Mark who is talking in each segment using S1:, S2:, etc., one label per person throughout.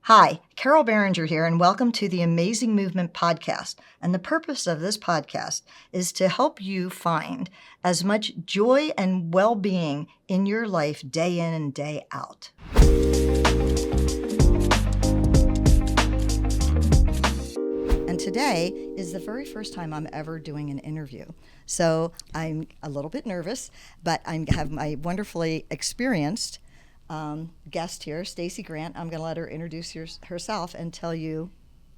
S1: Hi, Carol Behringer here, and welcome to the Amazing Movement Podcast. And the purpose of this podcast is to help you find as much joy and well-being in your life day in and day out. And today is the very first time I'm ever doing an interview. So I'm a little bit nervous, but I have my wonderfully experienced guest here, Stacey Grant. I'm going to let her introduce herself and tell you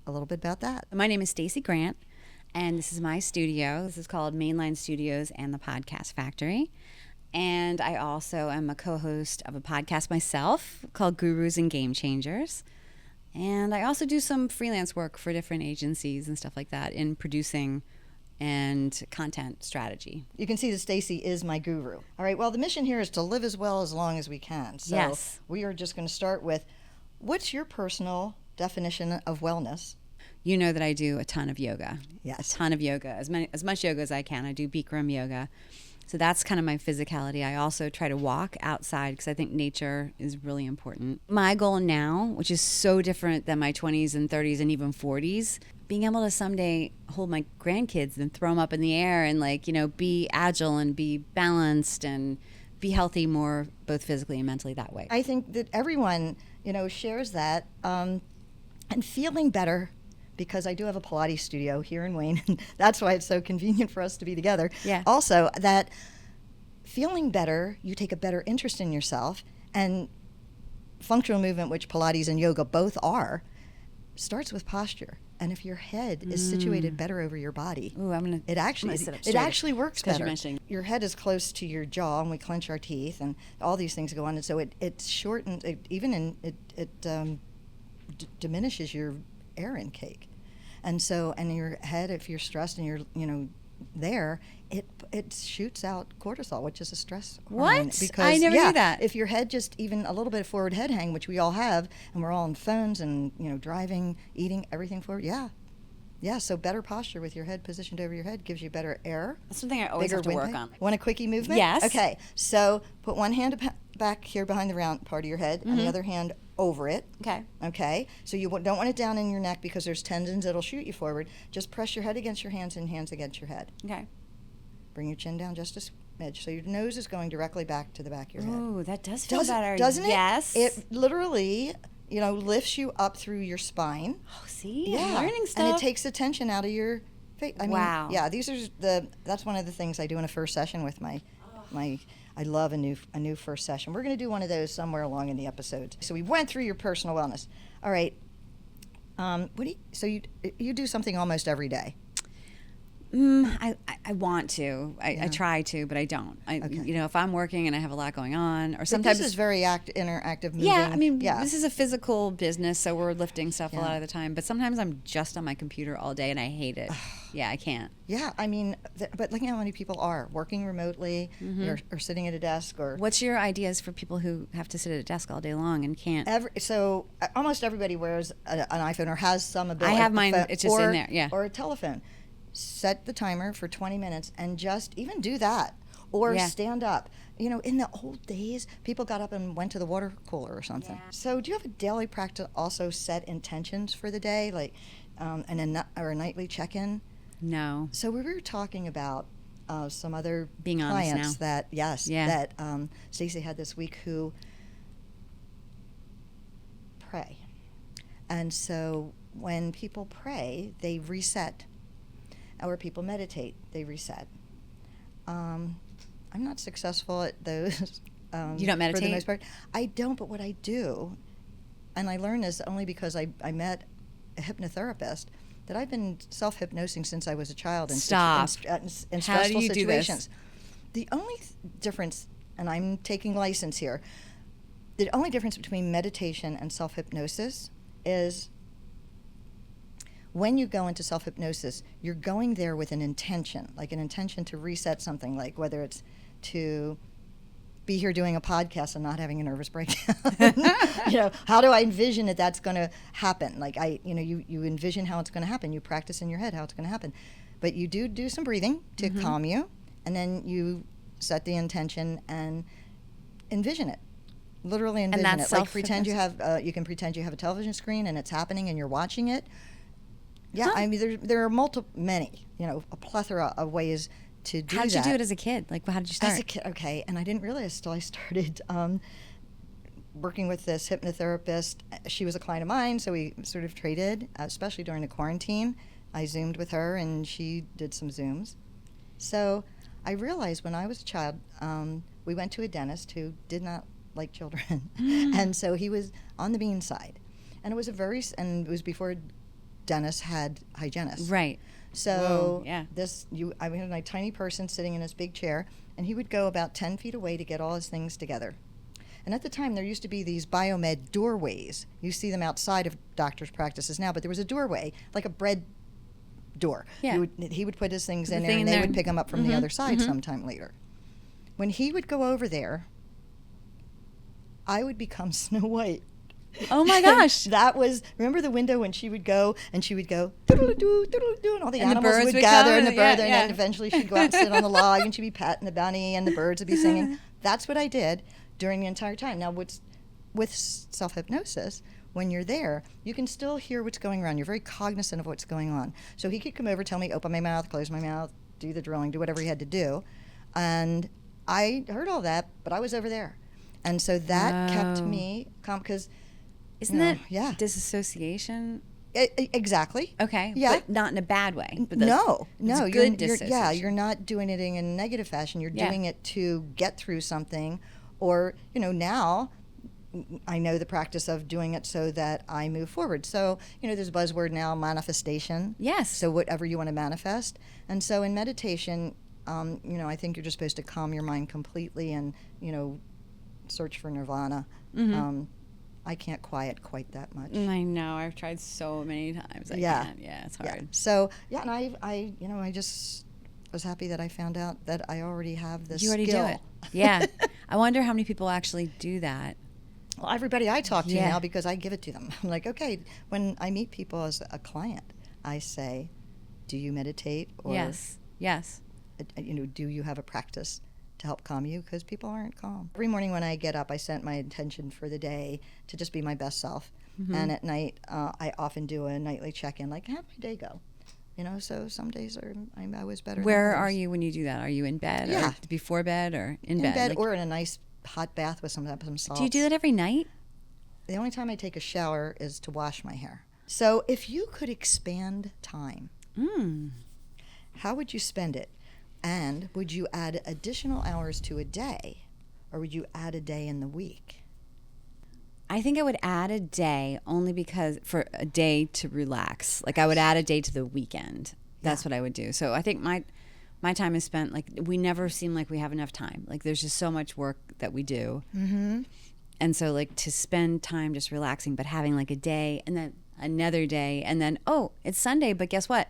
S1: a little bit about that.
S2: My name is Stacey Grant, and this is my studio. This is called Mainline Studios and the Podcast Factory. And I also am a co-host of a podcast myself called Gurus and Game Changers. And I also do some freelance work for different agencies and stuff like that in producing and content strategy.
S1: You can see that Stacey is my guru. All right, well, the mission here is to live as well as long as we can. So
S2: yes.
S1: We are just going to start with, what's your personal definition of wellness?
S2: You know that I do a ton of yoga.
S1: Yes.
S2: A ton of yoga, as much yoga as I can. I do Bikram yoga. So that's kind of my physicality. I also try to walk outside because I think nature is really important. My goal now, which is so different than my 20s and 30s and even 40s, being able to someday hold my grandkids and throw them up in the air and be agile and be balanced and be healthy more both physically and mentally that way.
S1: I think that everyone, shares that and feeling better, because I do have a Pilates studio here in Wayne, and that's why it's so convenient for us to be together.
S2: Yeah.
S1: Also, that feeling better, you take a better interest in yourself, and functional movement, which Pilates and yoga both are, starts with posture. And if your head is situated better over your body, it actually works better. Your head is close to your jaw, and we clench our teeth, and all these things go on, and so it shortens, diminishes your air intake. And so, and your head, if you're stressed and you're, there, it shoots out cortisol, which is a stress hormone.
S2: What?
S1: Because,
S2: I never knew that.
S1: If your head just even a little bit of forward head hang, which we all have, and we're all on phones and, driving, eating, everything forward, yeah, so better posture with your head positioned over your head gives you better air.
S2: That's something I always have to work on.
S1: Want a quickie movement?
S2: Yes.
S1: Okay, so put one hand back here behind the round part of your head, and the other hand over it. Okay. So you don't want it down in your neck because there's tendons that'll shoot you forward. Just press your head against your hands and hands against your head.
S2: Okay.
S1: Bring your chin down just a smidge. So your nose is going directly back to the back of your head.
S2: Ooh, that does feel better.
S1: Doesn't it?
S2: Yes.
S1: It literally, lifts you up through your spine.
S2: Oh, see? I'm learning stuff.
S1: And it takes the tension out of your face.
S2: Wow.
S1: Yeah, that's one of the things I do in a first session with my I love a new first session. We're going to do one of those somewhere along in the episodes. So we went through your personal wellness. All right. So you do something almost every day?
S2: I want to. I try to, but I don't. If I'm working and I have a lot going on, or sometimes
S1: this is very interactive moving.
S2: Yeah, this is a physical business, so we're lifting stuff a lot of the time. But sometimes I'm just on my computer all day, and I hate it. I can't.
S1: Yeah, but look at how many people are working remotely or sitting at a desk. Or
S2: what's your ideas for people who have to sit at a desk all day long and can't?
S1: So almost everybody wears an iPhone or has some ability.
S2: I have mine. It's just in there. Yeah.
S1: Or a telephone. Set the timer for 20 minutes and just even do that. Or stand up. In the old days, people got up and went to the water cooler or something. Yeah. So do you have a daily practice also set intentions for the day, like or a nightly check-in?
S2: No.
S1: So we were talking about some other
S2: being
S1: clients
S2: honest now.
S1: that Stacey had this week who pray. And so when people pray, they reset. Or people meditate, they reset. I'm not successful at those.
S2: You don't meditate?
S1: For the most part. I don't, but what I do, and I learned this only because I met a hypnotherapist, that I've been self-hypnosing since I was a child in stressful
S2: How do you
S1: situations.
S2: Do this?
S1: The only difference, and I'm taking license here, the only difference between meditation and self-hypnosis is when you go into self-hypnosis, you're going there with an intention, like an intention to reset something, like whether it's to be here doing a podcast and not having a nervous breakdown. How do I envision that's going to happen? Like you envision how it's going to happen. You practice in your head how it's going to happen. But you do some breathing to calm you, and then you set the intention and envision it. Literally
S2: And
S1: envision
S2: that's
S1: it. Like pretend you have, you can pretend you have a television screen and it's happening and you're watching it. Yeah,
S2: Huh.
S1: I mean, there are many, a plethora of ways to do that.
S2: How did you do it as a kid? Like, how did you start?
S1: As a kid, okay, and I didn't realize till I started working with this hypnotherapist. She was a client of mine, so we sort of traded, especially during the quarantine. I Zoomed with her, and she did some Zooms. So I realized when I was a child, we went to a dentist who did not like children, and so he was on the mean side. And it was before dentists had hygienists.
S2: Right.
S1: So
S2: Whoa, yeah.
S1: I had a tiny person sitting in this big chair, and he would go about 10 feet away to get all his things together. And at the time, there used to be these biomed doorways. You see them outside of doctors' practices now, but there was a doorway, like a bread door.
S2: Yeah.
S1: He would put his things in there,
S2: thing
S1: and
S2: in
S1: they
S2: there.
S1: would pick them up from the other side sometime later. When he would go over there, I would become Snow White.
S2: Oh my gosh.
S1: That was, remember the window when she would go, doodle-doo, doodle-doo, and all the
S2: And the
S1: animals
S2: birds
S1: would
S2: would
S1: gather,
S2: come,
S1: and the
S2: yeah,
S1: bird, and
S2: yeah.
S1: then eventually she'd go out and sit on the log, and she'd be patting the bunny, and the birds would be singing. That's what I did during the entire time. Now, with self-hypnosis, when you're there, you can still hear what's going on. You're very cognizant of what's going on. So he could come over, tell me, open my mouth, close my mouth, do the drilling, do whatever he had to do. And I heard all that, but I was over there. And so that kept me calm, because
S2: Isn't that
S1: yeah.
S2: disassociation?
S1: Exactly.
S2: Okay.
S1: Yeah.
S2: But not in a bad way. But
S1: No.
S2: it's
S1: You're,
S2: good
S1: you're
S2: dissociation.
S1: you're not doing it in a negative fashion. You're
S2: Yeah.
S1: doing it to get through something, or now I know the practice of doing it so that I move forward. So there's a buzzword now, manifestation.
S2: Yes.
S1: So whatever you want to manifest, and so in meditation, I think you're just supposed to calm your mind completely and search for nirvana. I can't quiet quite that much.
S2: I know. I've tried so many times. I
S1: Yeah.
S2: can't. Yeah, it's
S1: Yeah.
S2: hard.
S1: So and I just was happy that I found out that I already have this
S2: You already
S1: skill.
S2: do it. Yeah. I wonder how many people actually do that.
S1: Well, everybody I talk to
S2: Yeah.
S1: now, because I give it to them. I'm like, okay, when I meet people as a client, I say, do you meditate? Or,
S2: Yes. Yes.
S1: Do you have a practice to help calm you? Because people aren't calm. Every morning when I get up, I set my intention for the day to just be my best self. And at night, I often do a nightly check-in, like, how'd my day go? So some days I was better
S2: Where
S1: than
S2: are
S1: others.
S2: you when you do that? Are you in bed?
S1: Yeah.
S2: Or before bed or in
S1: In
S2: bed?
S1: bed
S2: Like,
S1: or in a nice hot bath with some salt.
S2: do you do that every night?
S1: The only time I take a shower is to wash my hair. So if you could expand time, how would you spend it? And would you add additional hours to a day, or would you add a day in the week?
S2: I think I would add a day only because for a day to relax. Like I would add a day to the weekend. That's what I would do. So I think my time is spent, like, we never seem like we have enough time. Like there's just so much work that we do.
S1: Mm-hmm.
S2: And so like to spend time just relaxing, but having like a day and then another day and then, oh, it's Sunday, but guess what?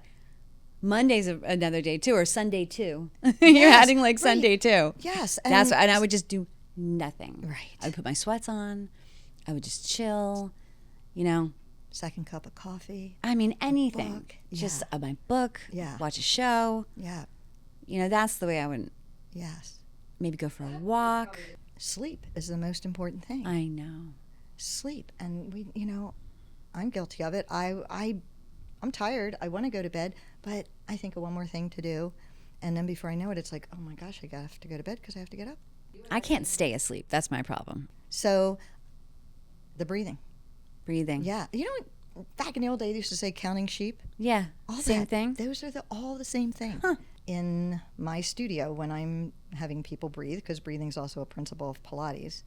S2: Monday's another day too, or Sunday too. You're
S1: Yes,
S2: adding like
S1: right.
S2: Sunday too.
S1: Yes.
S2: And I would just do nothing.
S1: Right.
S2: I would put my sweats on. I would just chill,
S1: Second cup of coffee.
S2: I mean, anything.
S1: book.
S2: Just
S1: Yeah.
S2: my book,
S1: Yeah.
S2: watch a show.
S1: Yeah.
S2: That's the way I would
S1: Yes.
S2: maybe go for a walk.
S1: Sleep is the most important thing.
S2: I know.
S1: Sleep. And I'm guilty of it. I'm tired. I want to go to bed, but I think of one more thing to do. And then before I know it, it's like, oh my gosh, I have to go to bed because I have to get up.
S2: I can't stay asleep. That's my problem.
S1: So the breathing.
S2: Breathing.
S1: Yeah. Back in the old days, they used to say counting sheep.
S2: Yeah.
S1: All
S2: Same
S1: that.
S2: thing.
S1: Those are all the same thing.
S2: Huh.
S1: In my studio, when I'm having people breathe, because breathing is also a principle of Pilates,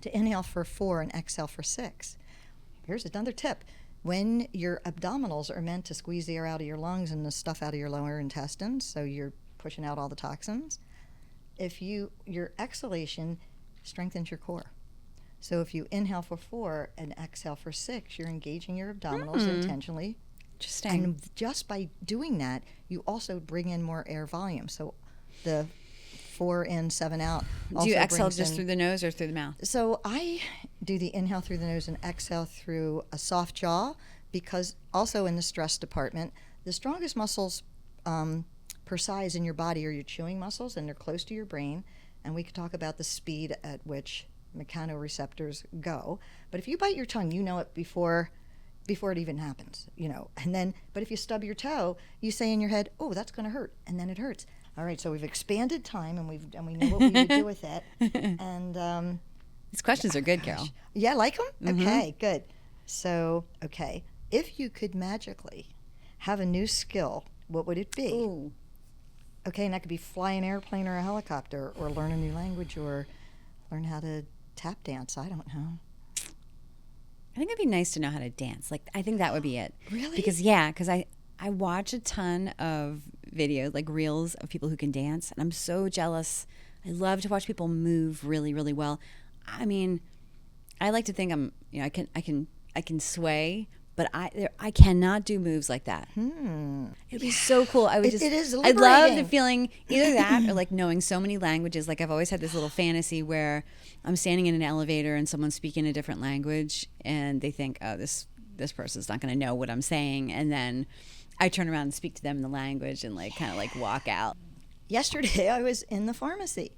S1: to inhale for 4 and exhale for 6. Here's another tip. When your abdominals are meant to squeeze the air out of your lungs and the stuff out of your lower intestines, so you're pushing out all the toxins, your exhalation strengthens your core. So if you inhale for 4 and exhale for 6, you're engaging your abdominals intentionally.
S2: Interesting.
S1: And just by doing that, you also bring in more air volume. So the 4 in, 7 out.
S2: Do you exhale
S1: brings
S2: just
S1: in-
S2: through the nose or through the mouth?
S1: So I do the inhale through the nose and exhale through a soft jaw, because also in the stress department, the strongest muscles per size in your body are your chewing muscles, and they're close to your brain. And we could talk about the speed at which mechanoreceptors go. But if you bite your tongue, you know it before it even happens, you know. And then, but if you stub your toe, you say in your head, "Oh, that's going to hurt," and then it hurts. All right, so we've expanded time, and we know what we would do with it. And
S2: these questions are good, Carol.
S1: yeah, like them.
S2: Mm-hmm.
S1: Okay, good. So, okay, if you could magically have a new skill, what would it be?
S2: Ooh.
S1: Okay, and that could be fly an airplane or a helicopter, or learn a new language, or learn how to tap dance. I don't know.
S2: I think it'd be nice to know how to dance. Like, I think that would be it.
S1: Really?
S2: Because I watch a ton of videos, like reels of people who can dance, and I'm so jealous. I love to watch people move really, really well. I mean, I like to think I can sway, but I cannot do moves like that. It'd be so cool. I would
S1: It is
S2: I love the
S1: liberating.
S2: feeling, either that or like knowing so many languages. Like, I've always had this little fantasy where I'm standing in an elevator and someone's speaking a different language, and they think, oh, this person's not going to know what I'm saying, and then I turn around and speak to them in the language and like kind of like walk out.
S1: Yesterday, I was in the pharmacy,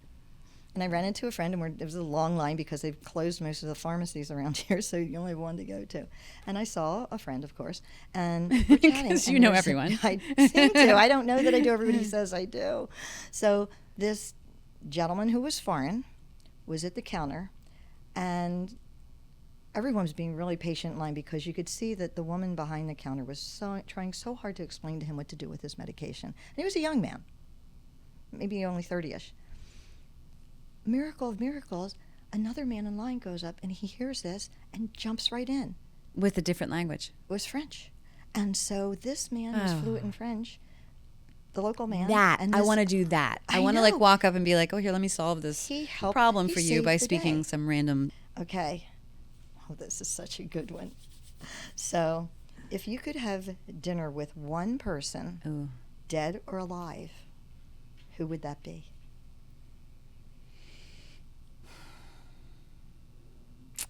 S1: and I ran into a friend, and there was a long line because they've closed most of the pharmacies around here, so you only have one to go to. And I saw a friend, of course, and we're chatting.
S2: Because you
S1: and
S2: know
S1: there's-
S2: everyone.
S1: I seem to. I don't know that I do. Everybody says I do. So this gentleman who was foreign was at the counter, and everyone was being really patient in line because you could see that the woman behind the counter was trying so hard to explain to him what to do with his medication. And he was a young man, maybe only 30-ish. Miracle of miracles, another man in line goes up and he hears this and jumps right in.
S2: With a different language.
S1: It was French. And so this man was fluent in French, the local man.
S2: That
S1: and
S2: I
S1: this-
S2: want to do that. I
S1: I
S2: want to like
S1: know.
S2: walk up and be like, oh, here, let me solve this
S1: He helped-
S2: problem
S1: he
S2: for you
S1: saved
S2: by
S1: the
S2: speaking
S1: day.
S2: some random.
S1: Okay. Oh, this is such a good one. So, if you could have dinner with one person,
S2: Ooh.
S1: dead or alive, who would that be?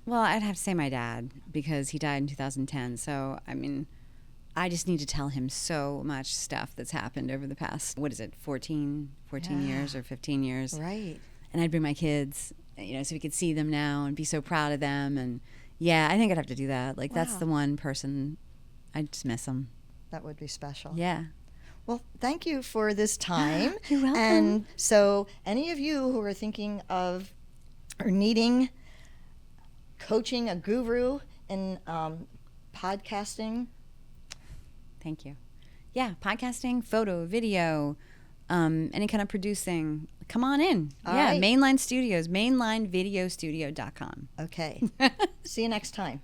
S2: Well, I'd have to say my dad, because he died in 2010. So, I mean, I just need to tell him so much stuff that's happened over the past, 14
S1: Yeah.
S2: years or 15 years.
S1: Right.
S2: And I'd bring my kids, so we could see them now and be so proud of them. And yeah, I think I'd have to do that. Like, that's
S1: Wow.
S2: the one person, I just miss them.
S1: That would be special.
S2: Yeah.
S1: Well, thank you for this time.
S2: You're welcome.
S1: And so, any of you who are thinking of or needing coaching, a guru in podcasting,
S2: Thank you. Yeah, podcasting, photo, video, any kind of producing. Come on in.
S1: All
S2: yeah,
S1: right.
S2: Mainline Studios, mainlinevideostudio.com.
S1: okay. See you next time.